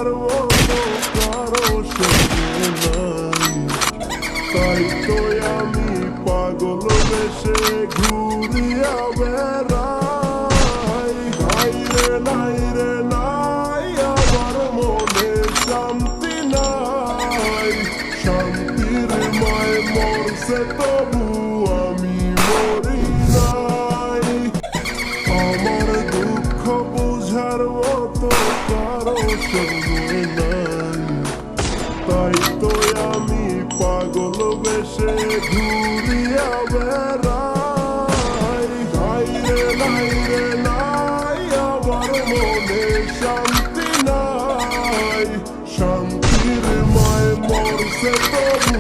বোঝার মতো কারো সঙ্গে নাই, তাই তো আমি পাগল বেশে ঘুরিয়া বেড়াই। নাই রে নাই রে নাই, আমার মনে শান্তি নাই, শান্তির মায় মরছে তবু আমি মরি নাই। আমার দুঃখ বোঝার মতো কারো সঙ্গে নাই, তাই তো আমি পাগল বেশে ঘুরিয়া বেড়াই। নাই রে নাই, আমার মনে শান্তি নাই, শান্তির মায় মরছে তবু